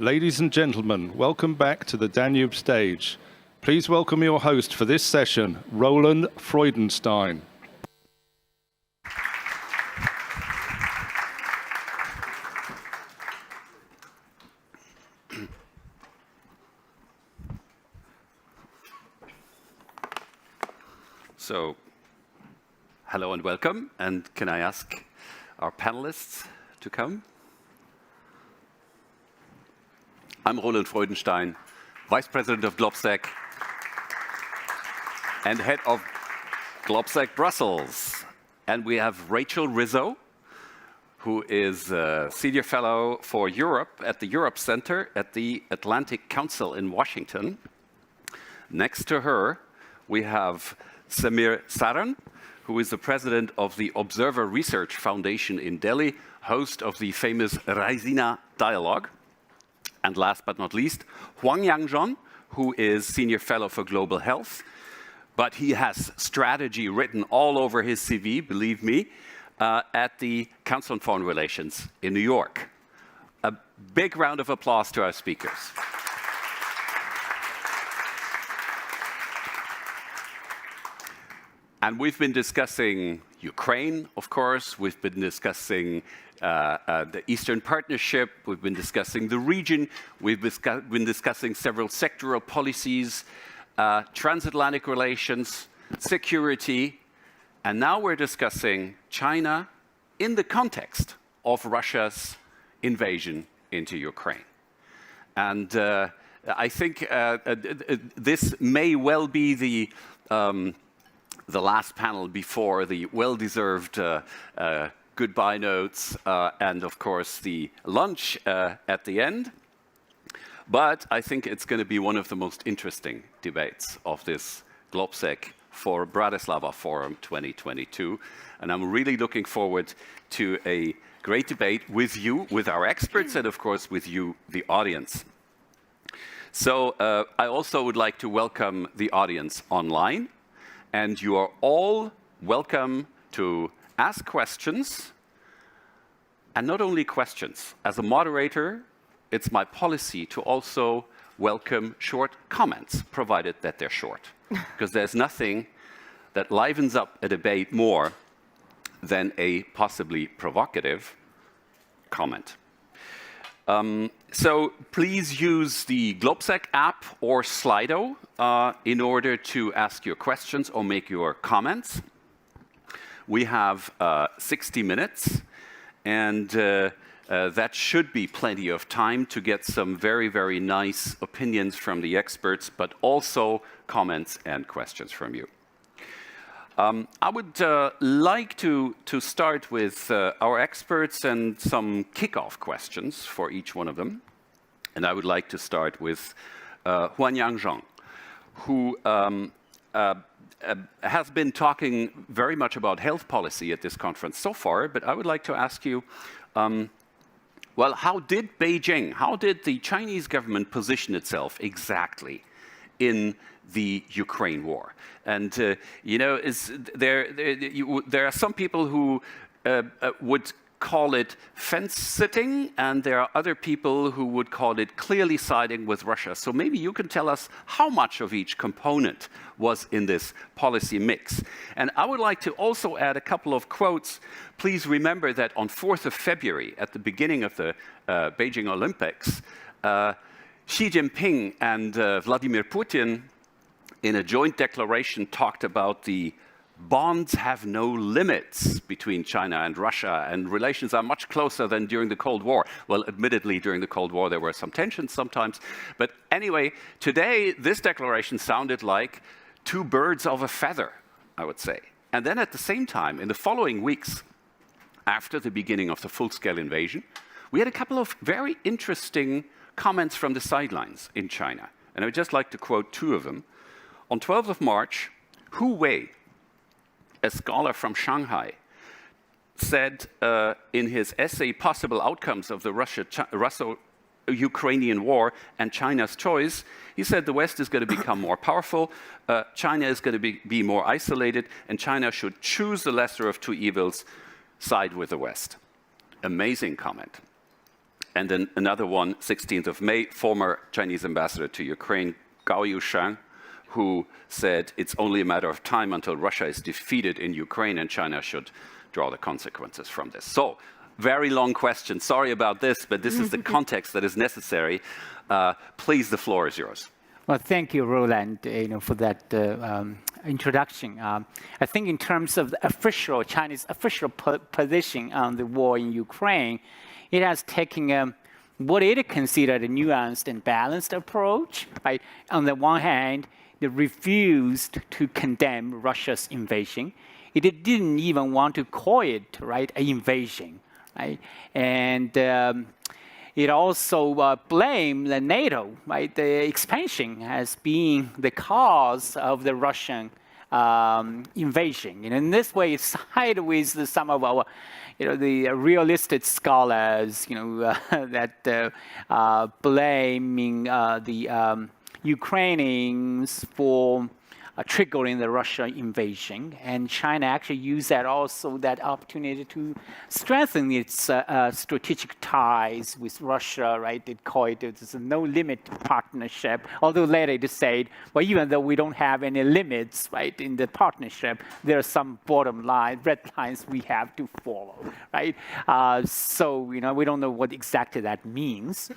Ladies and gentlemen, welcome back to the Danube stage. Please welcome your host for this session, Roland Freudenstein. So, hello and welcome, and can I ask our panelists to come? I'm Roland Freudenstein, Vice President of GlobSec and Head of GlobSec Brussels. And we have Rachel Rizzo, who is a Senior Fellow for Europe at the Europe Center at the Atlantic Council in Washington. Next to her, we have Samir Saran, who is the President of the Observer Research Foundation in Delhi, host of the famous Raisina Dialogue. And last but not least, Huang Yanzhong, who is Senior Fellow for Global Health, but he has strategy written all over his CV, believe me, at the Council on Foreign Relations in New York. A big round of applause to our speakers. And we've been discussing Ukraine, of course. We've been discussing the Eastern Partnership. We've been discussing the region. We've been discussing several sectoral policies, transatlantic relations, security. And now we're discussing China in the context of Russia's invasion into Ukraine. And I think this may well be the last panel before the well-deserved goodbye notes and, of course, the lunch at the end. But I think it's going to be one of the most interesting debates of this GlobSec for Bratislava Forum 2022. And I'm really looking forward to a great debate with you, with our experts, and, of course, with you, the audience. So I also would like to welcome the audience online. And you are all welcome to ask questions, and not only questions. As a moderator, it's my policy to also welcome short comments, provided that they're short. Because there's nothing that livens up a debate more than a possibly provocative comment. So please use the GlobSec app or Slido in order to ask your questions or make your comments. We have 60 minutes, and that should be plenty of time to get some very, very nice opinions from the experts, but also comments and questions from you. I would like to start with our experts and some kickoff questions for each one of them. And I would like to start with Huang Yanzhong, who has been talking very much about health policy at this conference so far. But I would like to ask you, well, how did Beijing, how did the Chinese government position itself exactly in the Ukraine war? And, you know, there are some people who would call it fence-sitting, and there are other people who would call it clearly siding with Russia. So maybe you can tell us how much of each component was in this policy mix. And I would like to also add a couple of quotes. Please remember that on 4th of February, at the beginning of the Beijing Olympics, Xi Jinping and Vladimir Putin, in a joint declaration, talked about the bonds have no limits between China and Russia, and relations are much closer than during the Cold War. Well, admittedly, during the Cold War, there were some tensions sometimes. But anyway, today, this declaration sounded like two birds of a feather, I would say. And then at the same time, in the following weeks, after the beginning of the full-scale invasion, we had a couple of very interesting comments from the sidelines in China. And I would just like to quote two of them. On 12th of March, Hu Wei, a scholar from Shanghai, said in his essay, Possible Outcomes of the Russo-Ukrainian War and China's Choice, he said the West is going to become more powerful, China is going to be more isolated, and China should choose the lesser of two evils, side with the West. Amazing comment. And then another one, 16th of May, former Chinese ambassador to Ukraine, Gao Yushang, who said it's only a matter of time until Russia is defeated in Ukraine and China should draw the consequences from this. So, very long question. Sorry about this, but this is the context that is necessary. Please, the floor is yours. Well, thank you, Roland, for that introduction. I think in terms of the Chinese official position on the war in Ukraine, it has taken what it considered a nuanced and balanced approach. Right? On the one hand, they refused to condemn Russia's invasion. It didn't even want to call it, right, an invasion. Right? And it also blamed the NATO, right, the expansion as being the cause of the Russian invasion. And in this way, it sided with some of our, the realistic scholars, that blaming the Ukrainians for triggering the Russian invasion, and China actually used that opportunity to strengthen its strategic ties with Russia, right? They call it a no-limit partnership, although later it said, well, even though we don't have any limits, right, in the partnership, there are some bottom line, red lines we have to follow, right? So, we don't know what exactly that means.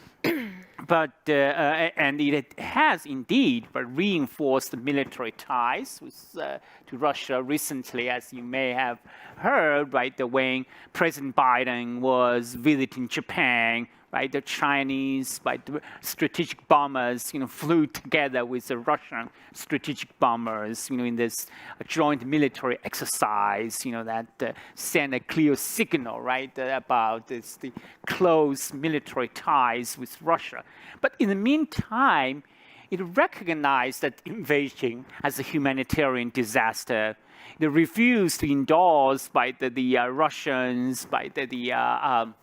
But and it has indeed reinforced military ties to Russia recently, as you may have heard, right? When President Biden was visiting Japan, right? The Chinese, the strategic bombers, flew together with the Russian strategic bombers, in this joint military exercise, that sent a clear signal, right, about the close military ties with Russia. But in the meantime, it recognized that invasion as a humanitarian disaster. They refused to endorse by the Russians, by the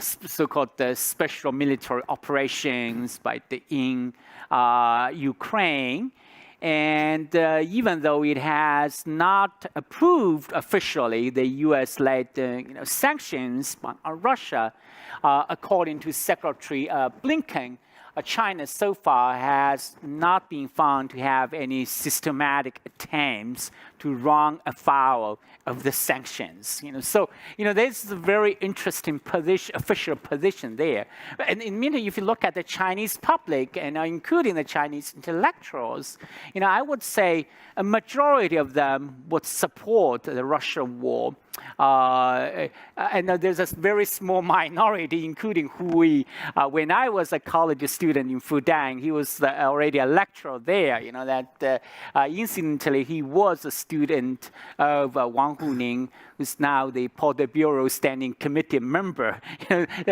so-called special military operations in Ukraine. And even though it has not approved officially the U.S.-led sanctions on Russia, according to Secretary Blinken, China so far has not been found to have any systematic attempts to run afoul of the sanctions. So there's a very interesting official position there. And in the meantime, if you look at the Chinese public, and including the Chinese intellectuals, I would say a majority of them would support the Russian war. And there's a very small minority, including Huang. When I was a college student in Fudan, he was already a lecturer there. That incidentally, he was a student of Wang Huning, who's now the Politburo Standing Committee member.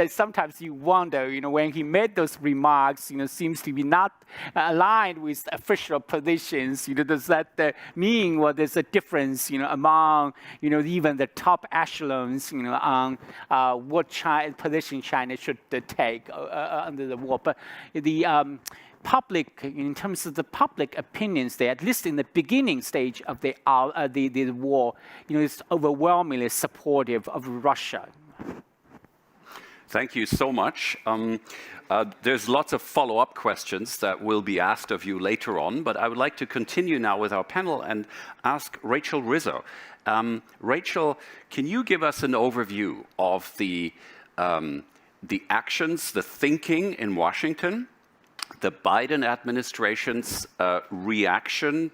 Sometimes you wonder, when he made those remarks, seems to be not aligned with official positions. Does that mean, well, there's a difference, among, even the top echelons, on what position China should take under the war. But the public, in terms of the public opinions there, at least in the beginning stage of the war, is overwhelmingly supportive of Russia. Thank you so much. There's lots of follow-up questions that will be asked of you later on, but I would like to continue now with our panel and ask Rachel Rizzo. Rachel, can you give us an overview of the actions, the thinking in Washington, the Biden administration's reaction,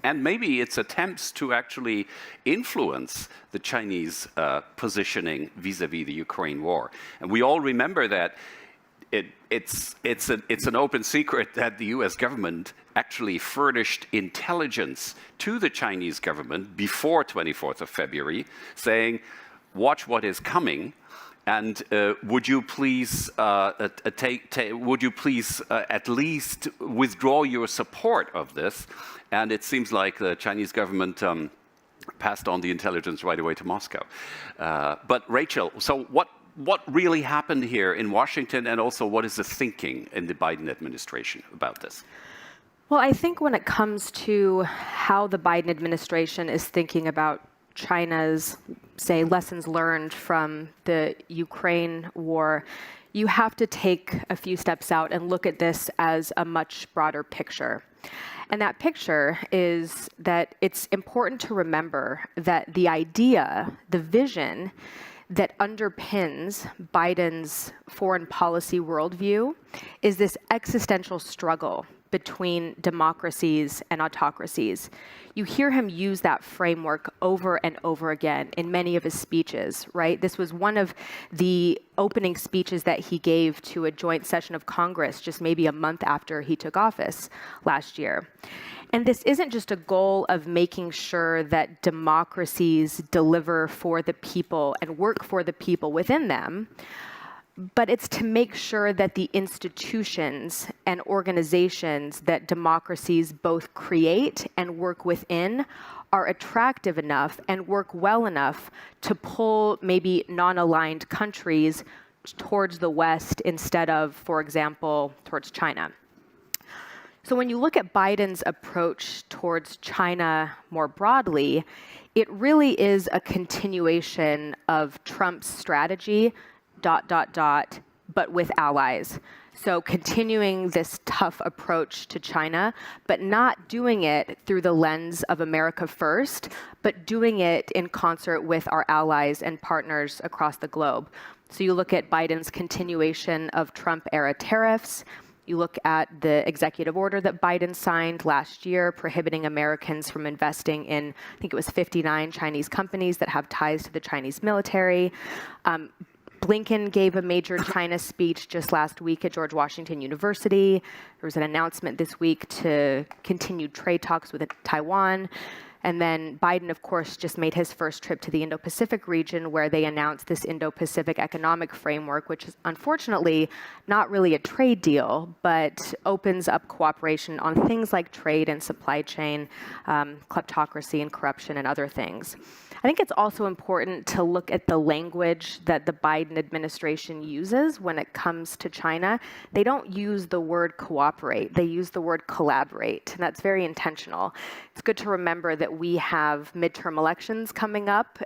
and maybe its attempts to actually influence the Chinese positioning vis-a-vis the Ukraine war? And we all remember that it's an open secret that the U.S. government actually furnished intelligence to the Chinese government before 24th of February, saying, watch what is coming. And would you please at least withdraw your support of this? And it seems like the Chinese government passed on the intelligence right away to Moscow. But Rachel, so what really happened here in Washington, and also what is the thinking in the Biden administration about this? Well, I think when it comes to how the Biden administration is thinking about China's, say, lessons learned from the Ukraine war, you have to take a few steps out and look at this as a much broader picture. And that picture is that it's important to remember that the idea, the vision that underpins Biden's foreign policy worldview is this existential struggle between democracies and autocracies. You hear him use that framework over and over again in many of his speeches, right? This was one of the opening speeches that he gave to a joint session of Congress just maybe a month after he took office last year. And this isn't just a goal of making sure that democracies deliver for the people and work for the people within them, but it's to make sure that the institutions and organizations that democracies both create and work within are attractive enough and work well enough to pull maybe non-aligned countries towards the West instead of, for example, towards China. So when you look at Biden's approach towards China more broadly, it really is a continuation of Trump's strategy, ... but with allies. So continuing this tough approach to China, but not doing it through the lens of America first, but doing it in concert with our allies and partners across the globe. So you look at Biden's continuation of Trump-era tariffs. You look at the executive order that Biden signed last year prohibiting Americans from investing in, I think it was 59 Chinese companies that have ties to the Chinese military. Blinken gave a major China speech just last week at George Washington University. There was an announcement this week to continue trade talks with Taiwan. And then Biden, of course, just made his first trip to the Indo-Pacific region where they announced this Indo-Pacific economic framework, which is unfortunately not really a trade deal, but opens up cooperation on things like trade and supply chain, kleptocracy and corruption and other things. I think it's also important to look at the language that the Biden administration uses when it comes to China. They don't use the word cooperate, they use the word collaborate, and that's very intentional. It's good to remember that we have midterm elections coming up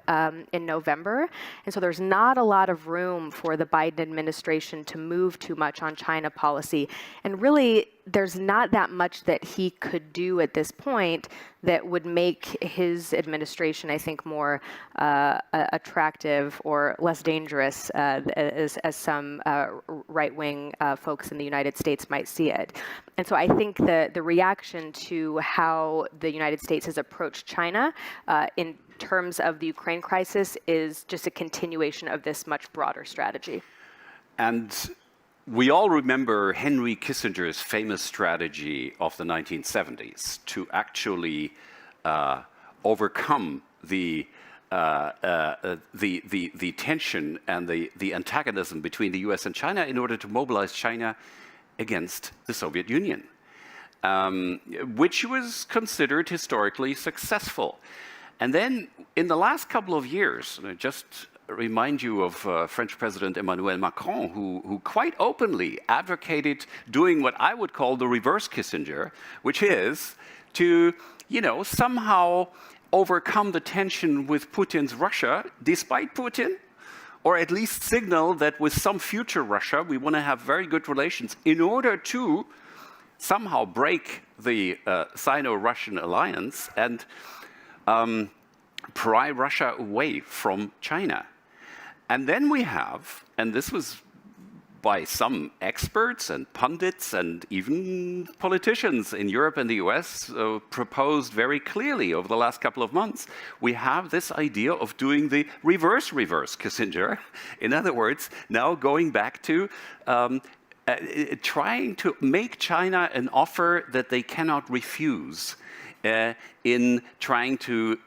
in November, and so there's not a lot of room for the Biden administration to move too much on China policy. And really, there's not that much that he could do at this point that would make his administration, I think, more attractive or less dangerous as some right-wing folks in the United States might see it. And so I think the reaction to how the United States has approached China in terms of the Ukraine crisis is just a continuation of this much broader strategy. And we all remember Henry Kissinger's famous strategy of the 1970s to actually overcome the tension and the antagonism between the US and China in order to mobilize China against the Soviet Union, which was considered historically successful. And then in the last couple of years, just remind you of French President Emmanuel Macron, who quite openly advocated doing what I would call the reverse Kissinger, which is to, somehow overcome the tension with Putin's Russia, despite Putin, or at least signal that with some future Russia, we want to have very good relations in order to somehow break the Sino-Russian alliance and pry Russia away from China. And then we have, and this was by some experts and pundits and even politicians in Europe and the US proposed very clearly over the last couple of months, we have this idea of doing the reverse Kissinger. In other words, now going back to trying to make China an offer that they cannot refuse. In trying to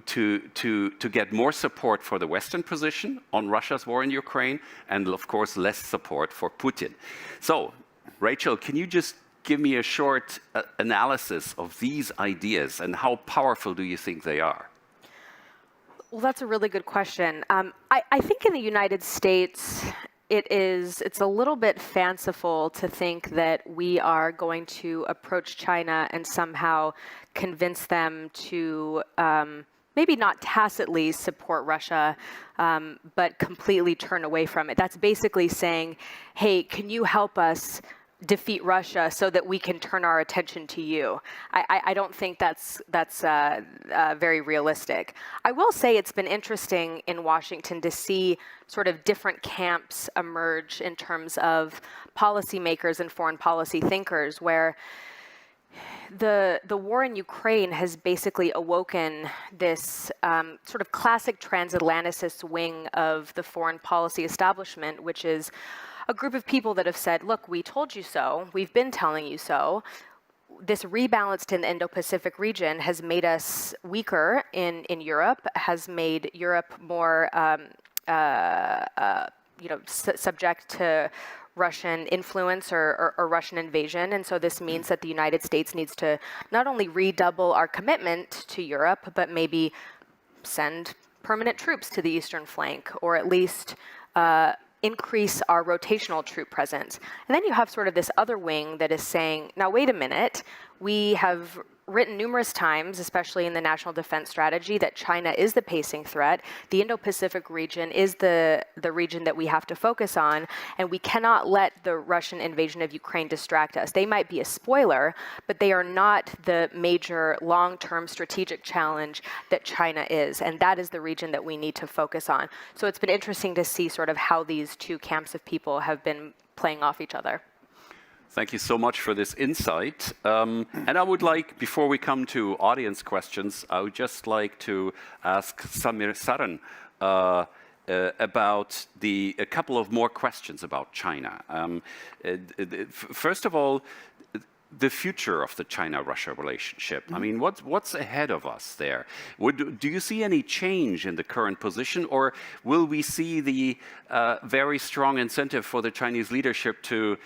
get more support for the Western position on Russia's war in Ukraine, and of course less support for Putin. So, Rachel, can you just give me a short analysis of these ideas and how powerful do you think they are? Well, that's a really good question. I think in the United States, it's a little bit fanciful to think that we are going to approach China and somehow convince them to maybe not tacitly support Russia, but completely turn away from it. That's basically saying, hey, can you help us defeat Russia so that we can turn our attention to you? I don't think that's very realistic. I will say it's been interesting in Washington to see sort of different camps emerge in terms of policymakers and foreign policy thinkers, where the war in Ukraine has basically awoken this sort of classic transatlanticist wing of the foreign policy establishment, which is a group of people that have said, look, we told you so, we've been telling you so. This rebalance in the Indo-Pacific region has made us weaker in Europe, has made Europe more subject to Russian influence or Russian invasion. And so this means that the United States needs to not only redouble our commitment to Europe, but maybe send permanent troops to the eastern flank, or at least increase our rotational troop presence. And then you have sort of this other wing that is saying, now wait a minute, we have written numerous times, especially in the National Defense Strategy, that China is the pacing threat. The Indo-Pacific region is the region that we have to focus on, and we cannot let the Russian invasion of Ukraine distract us. They might be a spoiler, but they are not the major long-term strategic challenge that China is, and that is the region that we need to focus on. So it's been interesting to see sort of how these two camps of people have been playing off each other. Thank you so much for this insight. And I would like, before we come to audience questions, I would just like to ask Samir Saran about a couple of more questions about China. First of all, the future of the China-Russia relationship. I mean, what's ahead of us there? Do you see any change in the current position, or will we see the very strong incentive for the Chinese leadership to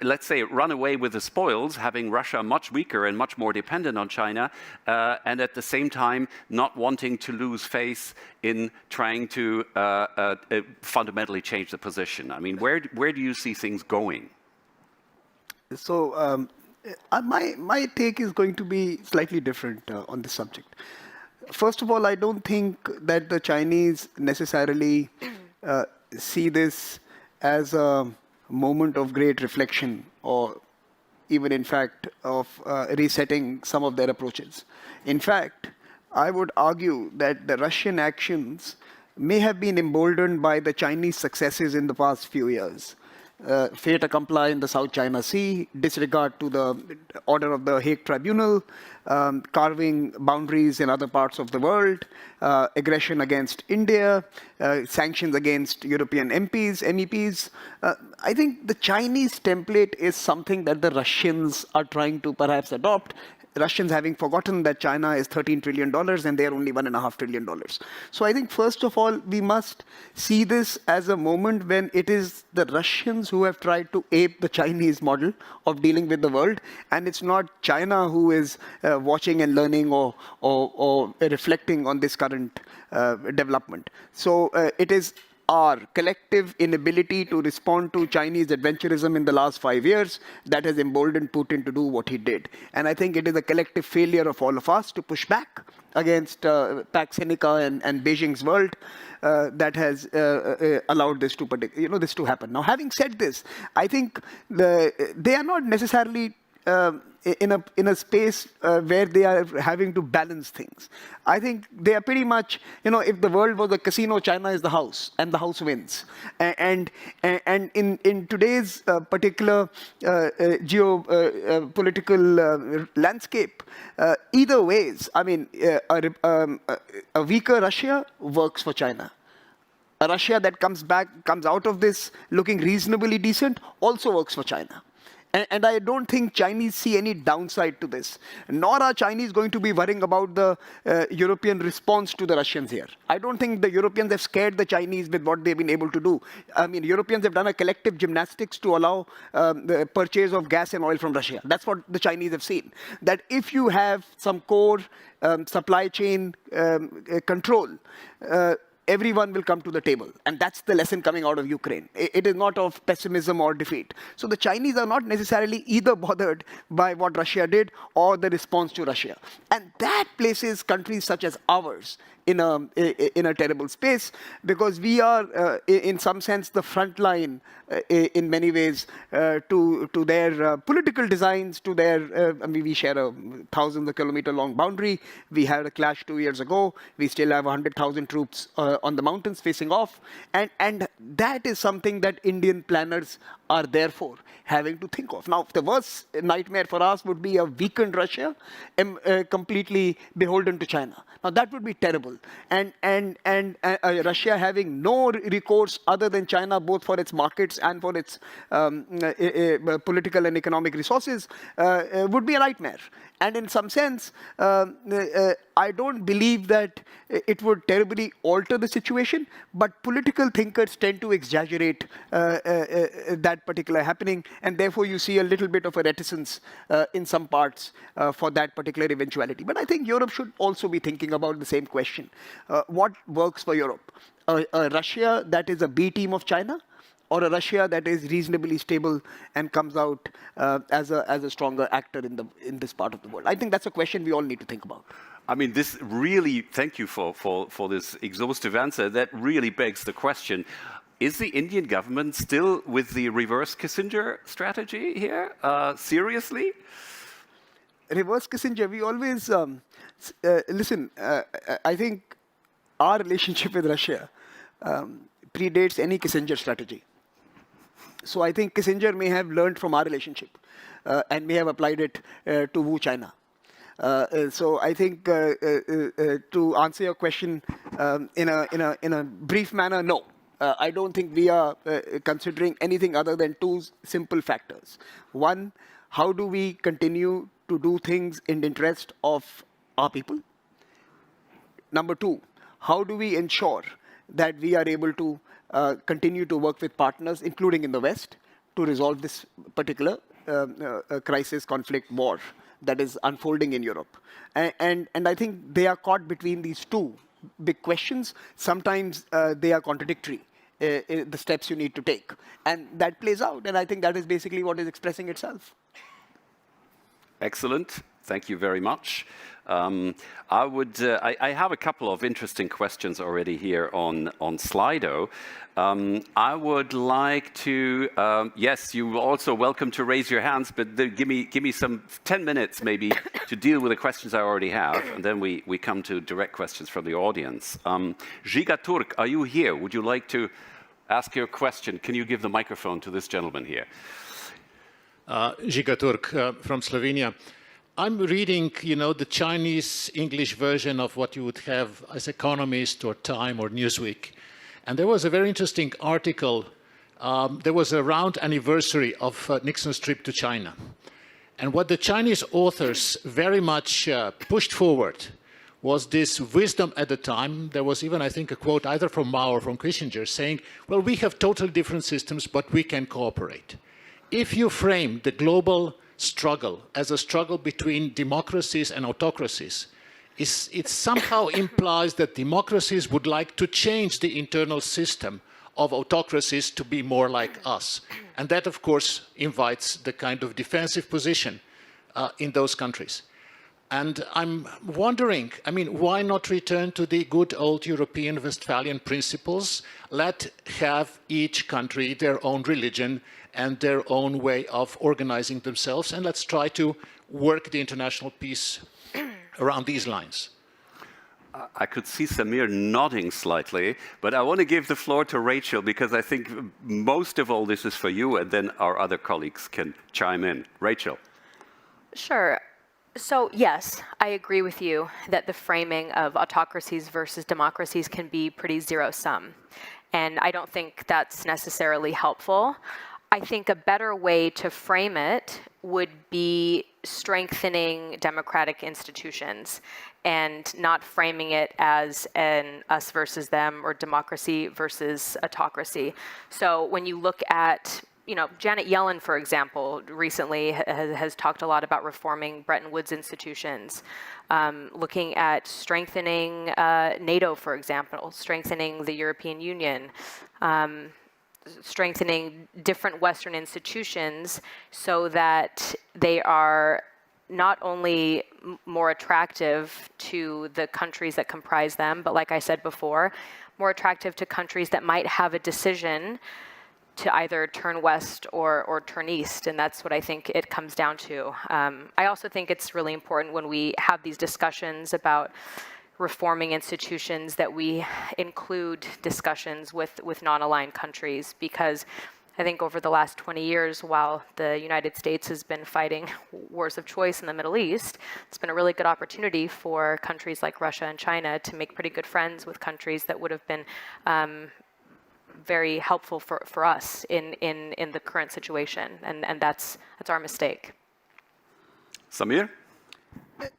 let's say, run away with the spoils, having Russia much weaker and much more dependent on China, and at the same time not wanting to lose face in trying to fundamentally change the position? I mean, where do you see things going? So my take is going to be slightly different on this subject. First of all, I don't think that the Chinese necessarily see this as a moment of great reflection, or even in fact of resetting some of their approaches. In fact, I would argue that the Russian actions may have been emboldened by the Chinese successes in the past few years. Fait accompli in the South China Sea, disregard to the order of the Hague Tribunal, carving boundaries in other parts of the world, aggression against India, sanctions against European MEPs. I think the Chinese template is something that the Russians are trying to perhaps adopt. Russians having forgotten that China is $13 trillion and they're only $1.5 trillion. So I think, first of all, we must see this as a moment when it is the Russians who have tried to ape the Chinese model of dealing with the world, and it's not China who is watching and learning or reflecting on this current development. So it is our collective inability to respond to Chinese adventurism in the last 5 years that has emboldened Putin to do what he did. And I think it is a collective failure of all of us to push back against Pax Seneca and Beijing's world that has allowed this to happen. Now, having said this, I think they are not necessarily in a space where they are having to balance things. I think they are pretty much, if the world was a casino, China is the house, and the house wins. And in today's particular geopolitical landscape, either ways, I mean, a weaker Russia works for China. A Russia that comes out of this looking reasonably decent also works for China. And I don't think Chinese see any downside to this. Nor are Chinese going to be worrying about the European response to the Russians here. I don't think the Europeans have scared the Chinese with what they've been able to do. I mean, Europeans have done a collective gymnastics to allow the purchase of gas and oil from Russia. That's what the Chinese have seen. That if you have some core supply chain control, everyone will come to the table. And that's the lesson coming out of Ukraine. It is not of pessimism or defeat. So the Chinese are not necessarily either bothered by what Russia did or the response to Russia. And that places countries such as ours in a terrible space, because we are, in some sense, the front line in many ways to their political designs, to their, I mean, we share a thousands of kilometer long boundary. We had a clash 2 years ago. We still have 100,000 troops on the mountains facing off. And that is something that Indian planners are therefore having to think of. Now, the worst nightmare for us would be a weakened Russia, completely beholden to China. Now, that would be terrible. And Russia having no recourse other than China, both for its markets and for its political and economic resources, would be a nightmare. And in some sense, I don't believe that it would terribly alter the situation, but political thinkers tend to exaggerate that particular happening, and therefore you see a little bit of a reticence in some parts for that particular eventuality. But I think Europe should also be thinking about the same question. What works for Europe? A Russia that is a B team of China, or a Russia that is reasonably stable and comes out as a stronger actor in this part of the world? I think that's a question we all need to think about. I mean, this really, thank you for this exhaustive answer. That really begs the question, is the Indian government still with the reverse Kissinger strategy here? Seriously? Reverse Kissinger, we always, listen, I think our relationship with Russia predates any Kissinger strategy. So I think Kissinger may have learned from our relationship and may have applied it to woo China. So I think to answer your question in a brief manner, no. I don't think we are considering anything other than two simple factors. One, how do we continue to do things in the interest of our people? Number two, how do we ensure that we are able to continue to work with partners, including in the West, to resolve this particular crisis, conflict, war that is unfolding in Europe? And I think they are caught between these two big questions. Sometimes they are contradictory, the steps you need to take. And that plays out, and I think that is basically what is expressing itself. Excellent. Thank you very much. I have a couple of interesting questions already here on Slido. I would like to, yes, you're also welcome to raise your hands, but give me some 10 minutes maybe to deal with the questions I already have, and then we come to direct questions from the audience. Giga Turk, are you here? Would you like to ask your question? Can you give the microphone to this gentleman here? Giga Turk from Slovenia. I'm reading, the Chinese English version of what you would have as Economist or Time or Newsweek. And there was a very interesting article. There was a round anniversary of Nixon's trip to China. And what the Chinese authors very much pushed forward was this wisdom at the time. There was even, I think, a quote either from Mao or from Kissinger saying, well, we have totally different systems, but we can cooperate. If you frame the global struggle as a struggle between democracies and autocracies, it somehow implies that democracies would like to change the internal system of autocracies to be more like us. And that, of course, invites the kind of defensive position in those countries. And I'm wondering, why not return to the good old European Westphalian principles? Let have each country their own religion and their own way of organizing themselves, and let's try to work the international peace around these lines. I could see Samir nodding slightly, but I want to give the floor to Rachel, because I think most of all this is for you, and then our other colleagues can chime in. Rachel. Sure. So yes, I agree with you that the framing of autocracies versus democracies can be pretty zero-sum. And I don't think that's necessarily helpful. I think a better way to frame it would be strengthening democratic institutions and not framing it as an us versus them or democracy versus autocracy. So when you look at Janet Yellen, for example, recently has talked a lot about reforming Bretton Woods institutions, looking at strengthening NATO, for example, strengthening the European Union, strengthening different Western institutions so that they are not only more attractive to the countries that comprise them, but like I said before, more attractive to countries that might have a decision to either turn west or turn east, and that's what I think it comes down to. I also think it's really important when we have these discussions about reforming institutions that we include discussions with non-aligned countries, because I think over the last 20 years, while the United States has been fighting wars of choice in the Middle East, it's been a really good opportunity for countries like Russia and China to make pretty good friends with countries that would have been very helpful for us in the current situation, and that's our mistake. Samir?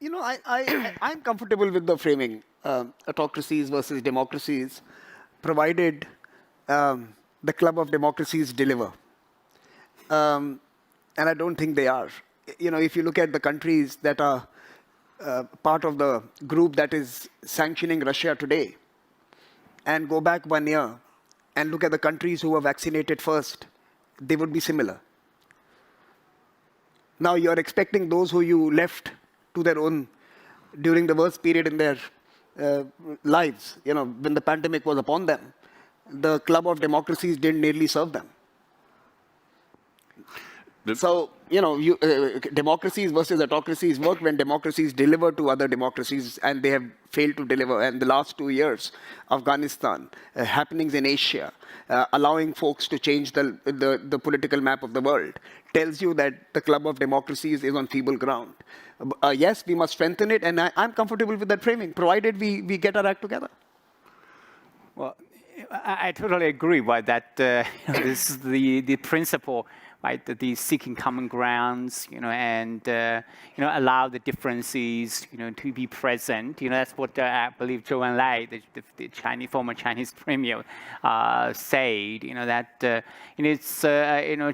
I'm comfortable with the framing, autocracies versus democracies, provided the club of democracies deliver. And I don't think they are. If you look at the countries that are part of the group that is sanctioning Russia today, and go back 1 year, and look at the countries who were vaccinated first, they would be similar. Now you're expecting those who you left to their own during the worst period in their lives, when the pandemic was upon them, the club of democracies didn't nearly serve them. So, democracies versus autocracies work when democracies deliver to other democracies, and they have failed to deliver. And the last 2 years, Afghanistan, happenings in Asia, allowing folks to change the political map of the world, tells you that the club of democracies is on feeble ground. Yes, we must strengthen it, and I'm comfortable with that framing, provided we get our act together. Well, I totally agree with that. This is the principle, right? The seeking common grounds, and allow the differences, to be present. That's what I believe Zhou Enlai, the former Chinese premier, said. That it's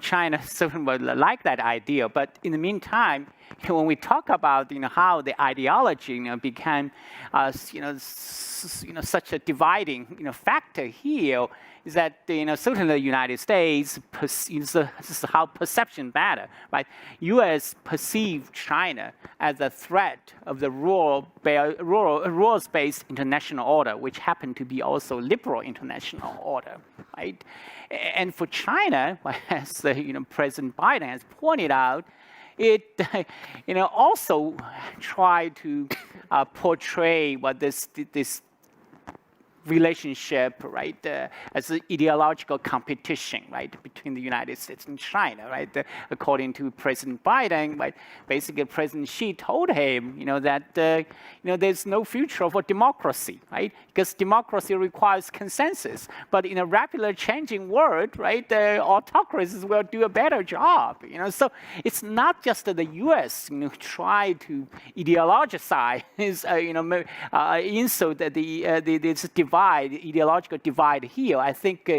China certainly would like that idea, but in the meantime, when we talk about how the ideology became such a dividing factor here, is that certainly the United States this is how perception matter, right? U.S. perceived China as a threat of the rules-based international order, which happened to be also liberal international order, right? And for China, as President Biden has pointed out, it also tried to portray what this relationship, right, as an ideological competition, right, between the United States and China, right? According to President Biden, right, basically President Xi told him, that there's no future for democracy, right? Because democracy requires consensus, but in a rapidly changing world, right, the autocracies will do a better job, So it's not just that the U.S. Try to ideologize, insult this ideological divide here. I think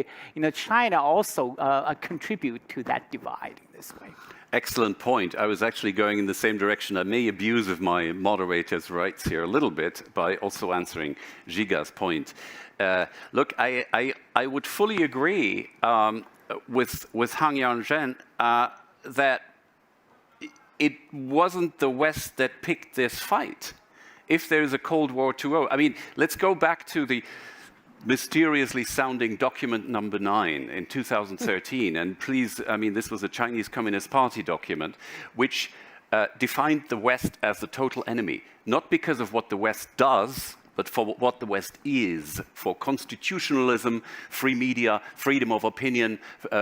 China also contribute to that divide in this way. Excellent point. I was actually going in the same direction. I may abuse of my moderator's rights here a little bit by also answering Giga's point. Look, I would fully agree with Huang Yanzhong that it wasn't the West that picked this fight. If there is a Cold War 2.0, let's go back to the mysteriously sounding document number 9 in 2013. And please, this was a Chinese Communist Party document, which defined the West as the total enemy, not because of what the West does, but for what the West is, for constitutionalism, free media, freedom of opinion,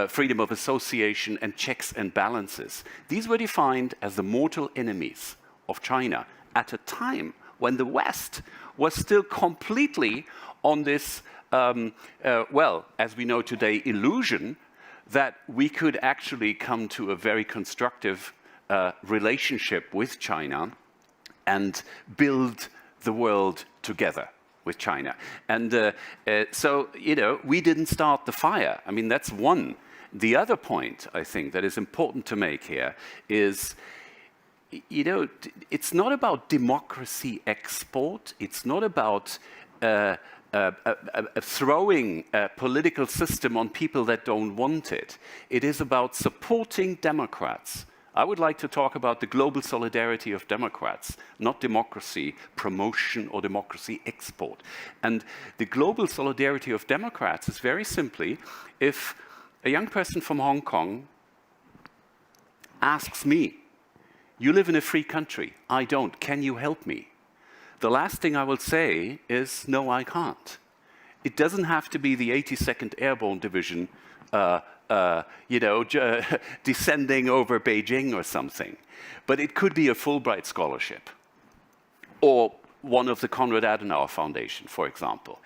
freedom of association, and checks and balances. These were defined as the mortal enemies of China at a time when the West was still completely on this, as we know today, illusion that we could actually come to a very constructive relationship with China and build the world together. with China. And so, we didn't start the fire. I mean, that's one. The other point, I think, that is important to make here is, it's not about democracy export. It's not about throwing a political system on people that don't want it. It is about supporting Democrats. I would like to talk about the global solidarity of Democrats, not democracy promotion or democracy export. And the global solidarity of Democrats is very simply, if a young person from Hong Kong asks me, "You live in a free country, I don't, can you help me?" The last thing I will say is, "No, I can't." It doesn't have to be the 82nd Airborne Division descending over Beijing or something. But it could be a Fulbright scholarship or one of the Konrad Adenauer Foundation, for example.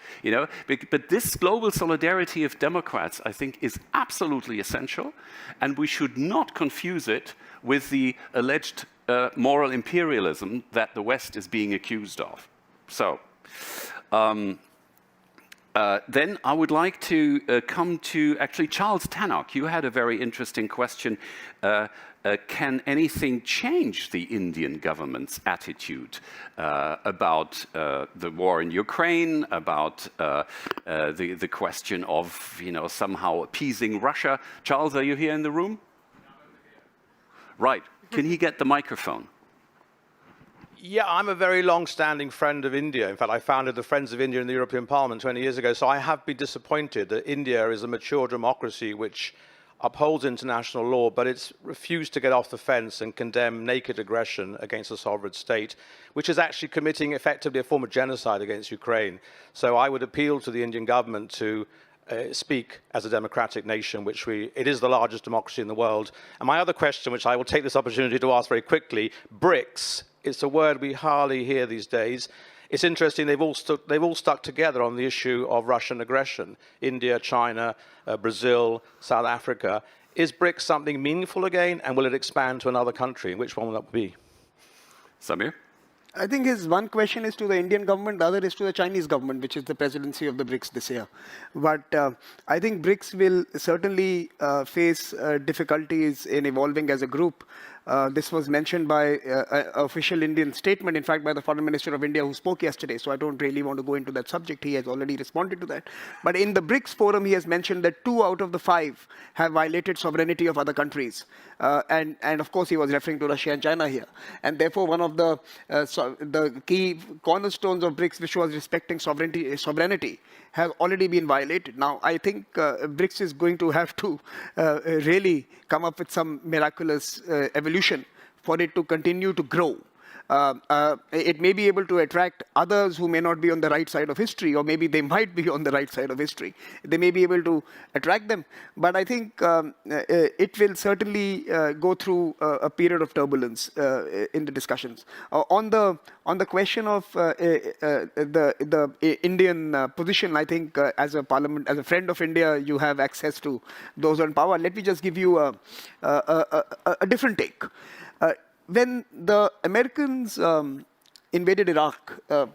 But this global solidarity of Democrats, I think, is absolutely essential, and we should not confuse it with the alleged moral imperialism that the West is being accused of. So, then I would like to come to, actually, Charles Tannock. You had a very interesting question. Can anything change the Indian government's attitude about the war in Ukraine, about the question of, somehow appeasing Russia? Charles, are you here in the room? Right. Can he get the microphone? Yeah, I'm a very long-standing friend of India. In fact, I founded the Friends of India in the European Parliament 20 years ago, so I have been disappointed that India is a mature democracy which upholds international law, but it's refused to get off the fence and condemn naked aggression against a sovereign state, which is actually committing effectively a form of genocide against Ukraine. So I would appeal to the Indian government to speak as a democratic nation, it is the largest democracy in the world. And my other question, which I will take this opportunity to ask very quickly, BRICS, it's a word we hardly hear these days. It's interesting, they've all stuck together on the issue of Russian aggression. India, China, Brazil, South Africa. Is BRICS something meaningful again, and will it expand to another country? Which one will that be? Samir? I think his one question is to the Indian government, the other is to the Chinese government, which is the presidency of the BRICS this year. But I think BRICS will certainly face difficulties in evolving as a group. This was mentioned by an official Indian statement, in fact, by the Foreign Minister of India who spoke yesterday. So I don't really want to go into that subject. He has already responded to that. But in the BRICS forum, he has mentioned that 2 out of the 5 have violated sovereignty of other countries. And of course, he was referring to Russia and China here. And therefore, one of the key cornerstones of BRICS, which was respecting sovereignty, has already been violated. Now, I think BRICS is going to have to really come up with some miraculous evolution for it to continue to grow. It may be able to attract others who may not be on the right side of history, or maybe they might be on the right side of history. They may be able to attract them, but I think it will certainly go through a period of turbulence in the discussions. On the question of the Indian position, I think as a parliament, as a friend of India, you have access to those on power. Let me just give you a different take. When the Americans invaded Iraq, a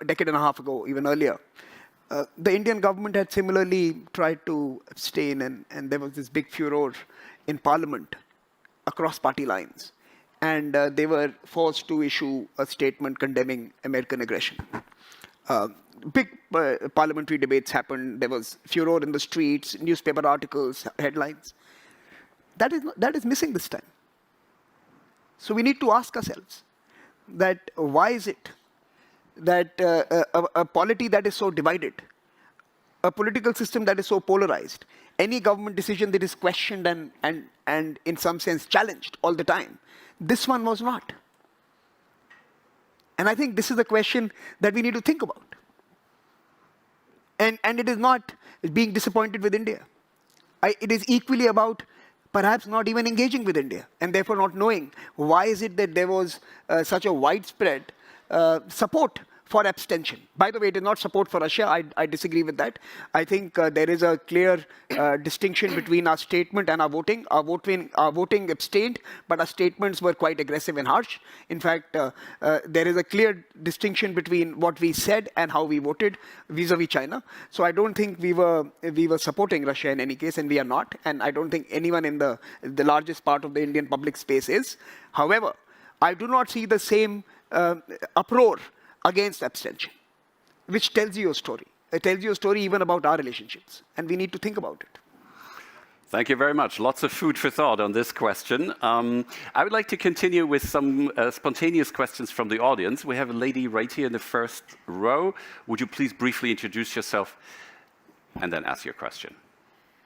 decade and a half ago, even earlier, the Indian government had similarly tried to abstain, and there was this big furor in Parliament across party lines. And they were forced to issue a statement condemning American aggression. Big parliamentary debates happened. There was furor in the streets, newspaper articles, headlines. That is missing this time. So we need to ask ourselves that why is it that a polity that is so divided, a political system that is so polarized, any government decision that is questioned and in some sense challenged all the time, this one was not. And I think this is a question that we need to think about. And it is not being disappointed with India. It is equally about perhaps not even engaging with India, and therefore not knowing why is it that there was such a widespread support for abstention. By the way, it is not support for Russia. I disagree with that. I think there is a clear distinction between our statement and our voting. Our voting abstained, but our statements were quite aggressive and harsh. In fact, there is a clear distinction between what we said and how we voted vis-a-vis China. So I don't think we were supporting Russia in any case, and we are not. And I don't think anyone in the largest part of the Indian public space is. However, I do not see the same uproar against abstention, which tells you a story. It tells you a story even about our relationships, and we need to think about it. Thank you very much. Lots of food for thought on this question. I would like to continue with some spontaneous questions from the audience. We have a lady right here in the first row. Would you please briefly introduce yourself and then ask your question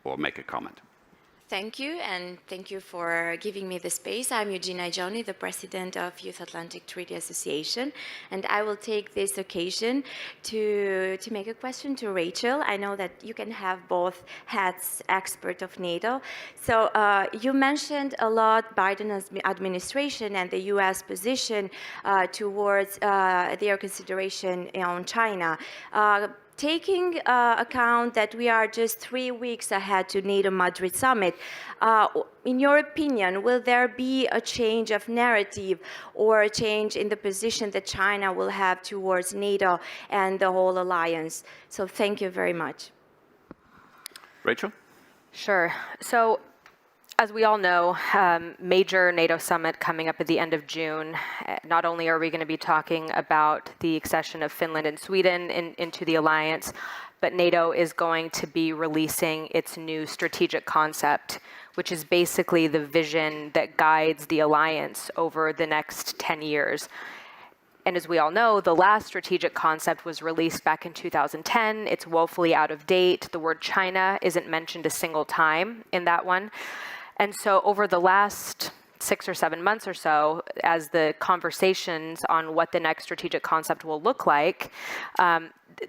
or make a comment? Thank you, and thank you for giving me the space. I'm Eugenia Joni, the president of Youth Atlantic Treaty Association, and I will take this occasion to make a question to Rachel. I know that you can have both hats, expert of NATO. So you mentioned a lot Biden administration and the U.S. position towards their consideration on China. Taking account that we are just 3 weeks ahead to NATO Madrid summit, in your opinion, will there be a change of narrative or a change in the position that China will have towards NATO and the whole alliance? So thank you very much. Rachel? Sure. So, as we all know, major NATO summit coming up at the end of June. Not only are we going to be talking about the accession of Finland and Sweden into the alliance, but NATO is going to be releasing its new strategic concept, which is basically the vision that guides the alliance over the next 10 years. And as we all know, the last strategic concept was released back in 2010. It's woefully out of date. The word China isn't mentioned a single time in that one. And so over the last 6 or 7 months or so, as the conversations on what the next strategic concept will look like,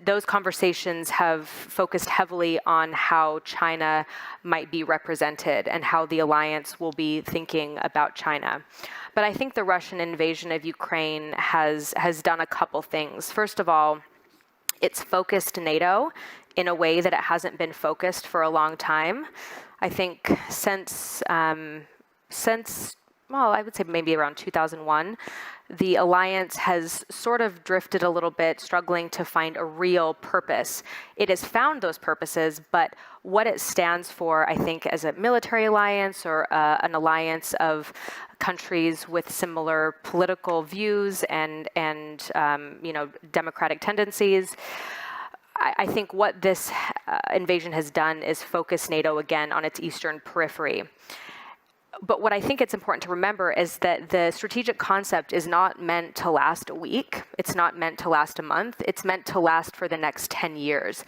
those conversations have focused heavily on how China might be represented and how the alliance will be thinking about China. But I think the Russian invasion of Ukraine has done a couple things. First of all, it's focused NATO in a way that it hasn't been focused for a long time. I think since, well, I would say maybe around 2001, the alliance has sort of drifted a little bit, struggling to find a real purpose. It has found those purposes, but what it stands for, I think, as a military alliance or an alliance of countries with similar political views and democratic tendencies, I think what this invasion has done is focus NATO again on its eastern periphery. But what I think it's important to remember is that the strategic concept is not meant to last a week. It's not meant to last a month. It's meant to last for the next 10 years.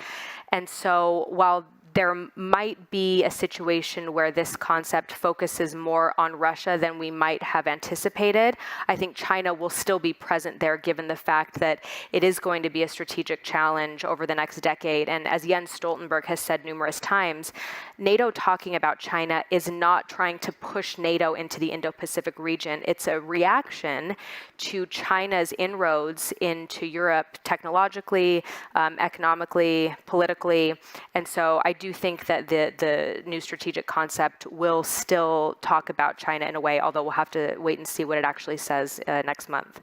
And so while there might be a situation where this concept focuses more on Russia than we might have anticipated, I think China will still be present there given the fact that it is going to be a strategic challenge over the next decade. And as Jens Stoltenberg has said numerous times, NATO talking about China is not trying to push NATO into the Indo-Pacific region. It's a reaction to China's inroads into Europe technologically, economically, politically. And so I do think that the new strategic concept will still talk about China in a way, although we'll have to wait and see what it actually says next month.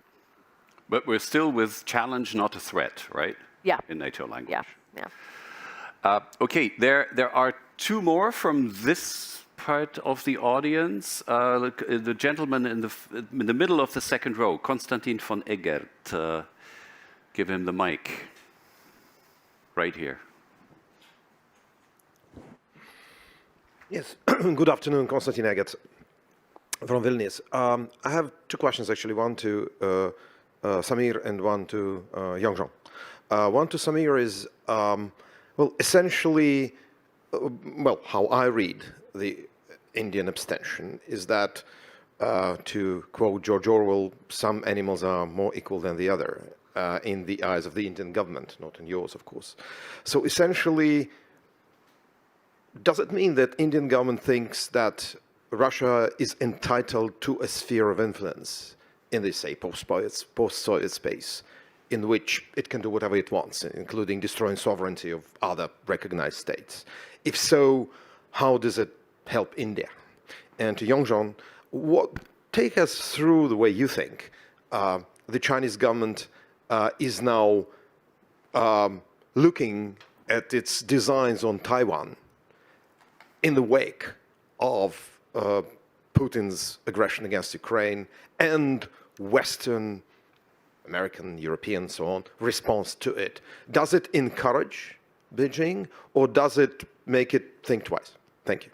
But we're still with challenge, not a threat, right? Yeah. In NATO language. Yeah. Okay, there are 2 more from this part of the audience. The gentleman in the middle of the second row, Konstantin von Eggert. Give him the mic. Right here. Yes, good afternoon, Konstantin Eggert from Vilnius. I have 2 questions actually, one to Samir and one to Yanzhong. One to Samir is, well, essentially, how I read the Indian abstention is that, to quote George Orwell, some animals are more equal than the other in the eyes of the Indian government, not in yours, of course. So essentially, does it mean that Indian government thinks that Russia is entitled to a sphere of influence in this, say, post-Soviet space in which it can do whatever it wants, including destroying sovereignty of other recognized states? If so, how does it help India? And to Yanzhong, take us through the way you think the Chinese government is now looking at its designs on Taiwan in the wake of Putin's aggression against Ukraine and Western, American, European, so on, response to it. Does it encourage Beijing, or does it make it think twice? Thank you.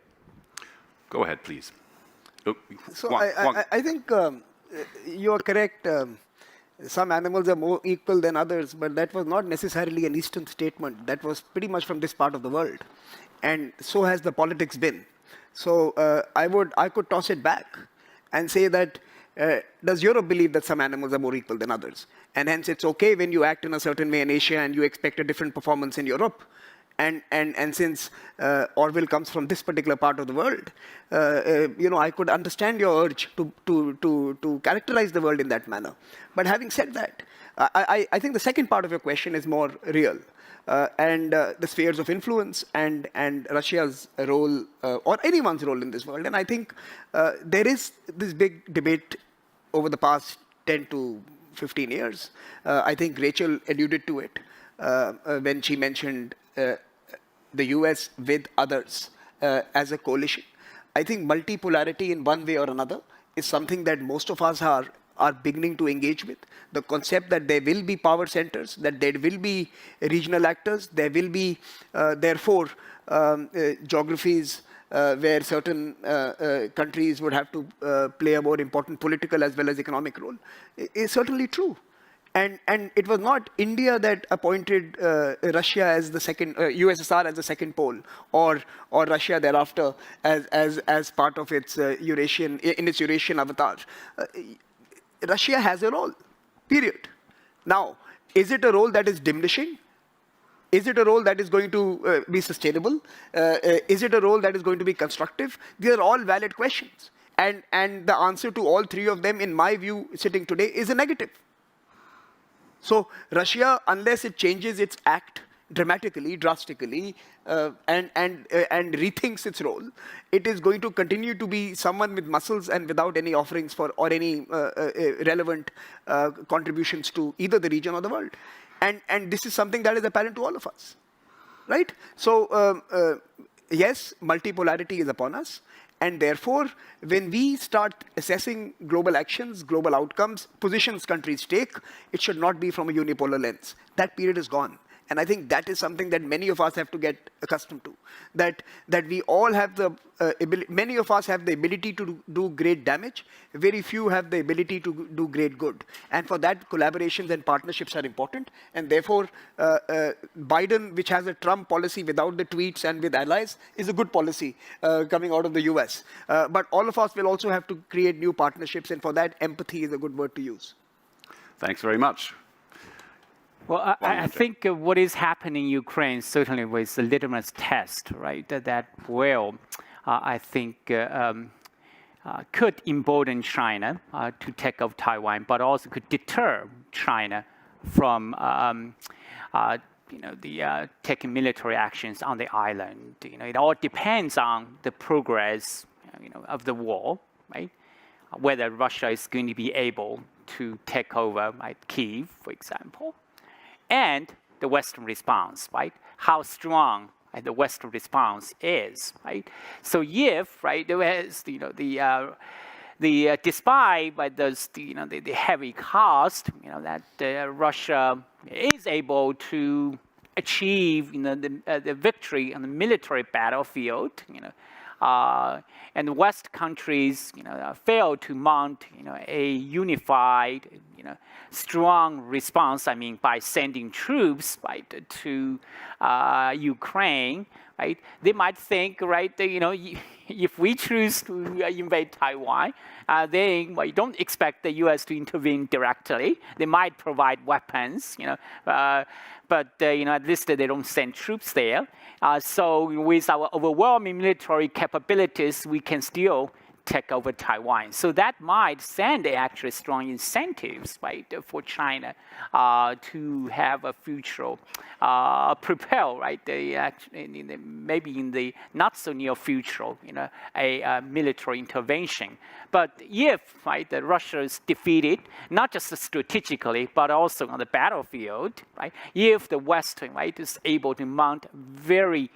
Go ahead, please. Oh, So Huang. I think you are correct. Some animals are more equal than others, but that was not necessarily an Eastern statement. That was pretty much from this part of the world. And so has the politics been. So I could toss it back and say that, does Europe believe that some animals are more equal than others? And hence it's okay when you act in a certain way in Asia and you expect a different performance in Europe. And since Orwell comes from this particular part of the world, I could understand your urge to characterize the world in that manner. But having said that, I think the second part of your question is more real. And the spheres of influence and Russia's role, or anyone's role in this world. And I think there is this big debate over the past 10 to 15 years. I think Rachel alluded to it when she mentioned the US with others as a coalition. I think multipolarity in one way or another is something that most of us are beginning to engage with. The concept that there will be power centers, that there will be regional actors, there will be, therefore, geographies where certain countries would have to play a more important political as well as economic role, is certainly true. And it was not India that appointed Russia as the second, USSR as the second pole, or Russia thereafter as part of its Eurasian avatar. Russia has a role, period. Now, is it a role that is diminishing? Is it a role that is going to be sustainable? Is it a role that is going to be constructive? These are all valid questions. And the answer to all three of them, in my view, sitting today, is a negative. So Russia, unless it changes its act dramatically, drastically, and rethinks its role, it is going to continue to be someone with muscles and without any offerings for or any relevant contributions to either the region or the world. And this is something that is apparent to all of us, right? So yes, multipolarity is upon us. And therefore, when we start assessing global actions, global outcomes, positions countries take, it should not be from a unipolar lens. That period is gone. And I think that is something that many of us have to get accustomed to. That we all have the many of us have the ability to do great damage. Very few have the ability to do great good. And for that, collaborations and partnerships are important. And therefore, Biden, which has a Trump policy without the tweets and with allies, is a good policy coming out of the US. But all of us will also have to create new partnerships. And for that, empathy is a good word to use. Thanks very much. Well, I think what is happening in Ukraine certainly was a litmus test, right? That will, I think, could embolden China to take over Taiwan, but also could deter China from, taking military actions on the island. It all depends on the progress, of the war, right? Whether Russia is going to be able to take over, Kyiv, for example. And the Western response, right? How strong the Western response is, right? So if, right, there is, despite the heavy cost, that Russia is able to achieve, the victory on the military battlefield, and the West countries, fail to mount, a unified, strong response. I mean, by sending troops, right, to Ukraine, right? They might think, right, that, if we choose to invade Taiwan, then you don't expect the U.S. to intervene directly. They might provide weapons, but at least they don't send troops there. So with our overwhelming military capabilities, we can still take over Taiwan. So that might send actually strong incentives, right, for China to have a future propel, right, maybe in the not so near future, a military intervention. But if, right, Russia is defeated, not just strategically, but also on the battlefield, right, if the West, right, is able to mount very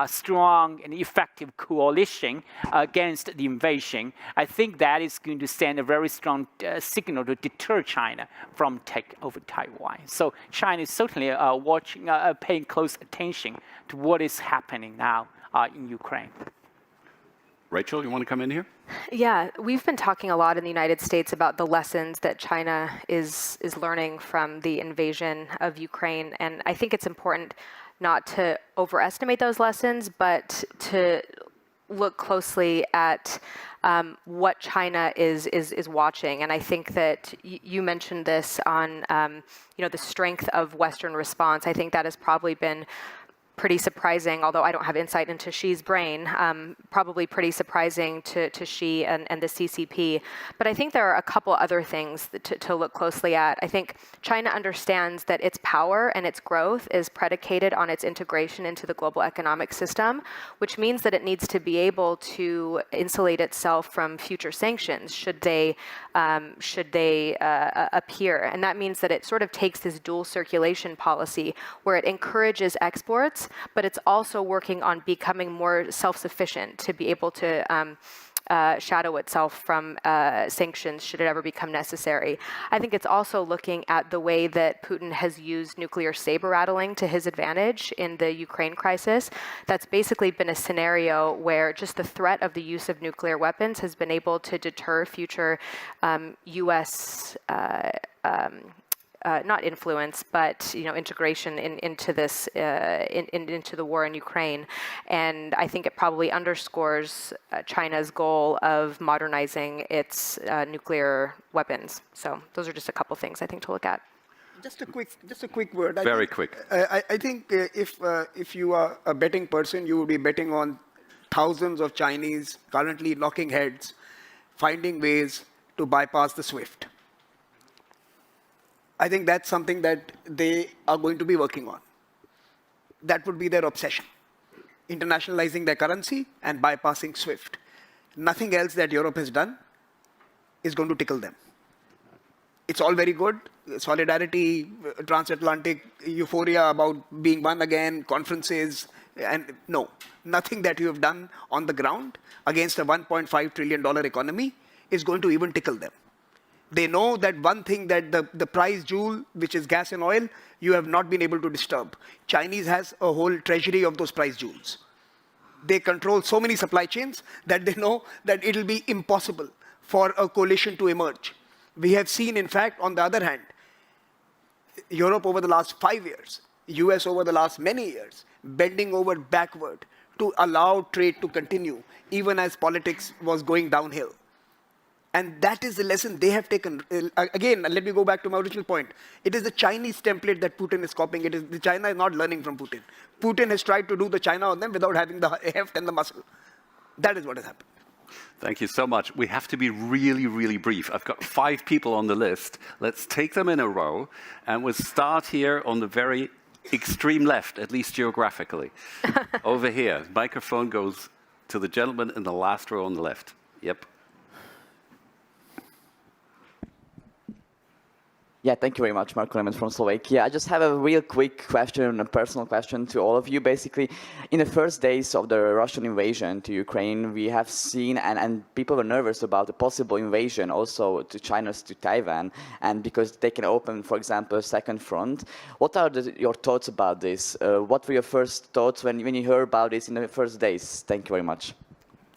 strong and effective coalition against the invasion, I think that is going to send a very strong signal to deter China from take over Taiwan. So China is certainly watching, paying close attention to what is happening now in Ukraine. Rachel, you want to come in here? Yeah, we've been talking a lot in the United States about the lessons that China is learning from the invasion of Ukraine, and I think it's important not to overestimate those lessons, but to look closely at what China is watching. And I think that you mentioned this on the strength of Western response. I think that has probably been pretty surprising, although I don't have insight into Xi's brain, probably pretty surprising to Xi and the CCP. But I think there are a couple other things to look closely at. I think China understands that its power and its growth is predicated on its integration into the global economic system, which means that it needs to be able to insulate itself from future sanctions should they appear. And that means that it sort of takes this dual circulation policy where it encourages exports, but it's also working on becoming more self-sufficient to be able to shadow itself from sanctions should it ever become necessary. I think it's also looking at the way that Putin has used nuclear saber rattling to his advantage in the Ukraine crisis. That's basically been a scenario where just the threat of the use of nuclear weapons has been able to deter future U.S. Not influence, but integration into this into the war in Ukraine, and I think it probably underscores China's goal of modernizing its nuclear weapons. So those are just a couple things I think to look at. Just a quick word. Very quick. I think if you are a betting person, you will be betting on thousands of Chinese currently knocking heads, finding ways to bypass the SWIFT. I think that's something that they are going to be working on. That would be their obsession. Internationalizing their currency and bypassing SWIFT. Nothing else that Europe has done is going to tickle them. It's all very good. Solidarity, transatlantic euphoria about being one again, conferences, and no. Nothing that you have done on the ground against a $1.5 trillion economy is going to even tickle them. They know that one thing that the prize jewel, which is gas and oil, you have not been able to disturb. Chinese has a whole treasury of those prize jewels. They control so many supply chains that they know that it will be impossible for a coalition to emerge. We have seen, in fact, on the other hand, Europe over the last 5 years, US over the last many years, bending over backward to allow trade to continue, even as politics was going downhill. And that is the lesson they have taken. Again, let me go back to my original point. It is the Chinese template that Putin is copying. China is not learning from Putin. Putin has tried to do the China on them without having the heft and the muscle. That is what has happened. Thank you so much. We have to be really, really brief. I've got 5 people on the list. Let's take them in a row. And we'll start here on the very extreme left, at least geographically. Over here. Microphone goes to the gentleman in the last row on the left. Yep. Yeah, thank you very much, Mark Clement from Slovakia. I just have a real quick question, a personal question to all of you. Basically, in the first days of the Russian invasion to Ukraine, we have seen, and people were nervous about the possible invasion also to China's to Taiwan, and because they can open, for example, a second front. What are your thoughts about this? What were your first thoughts when you heard about this in the first days? Thank you very much.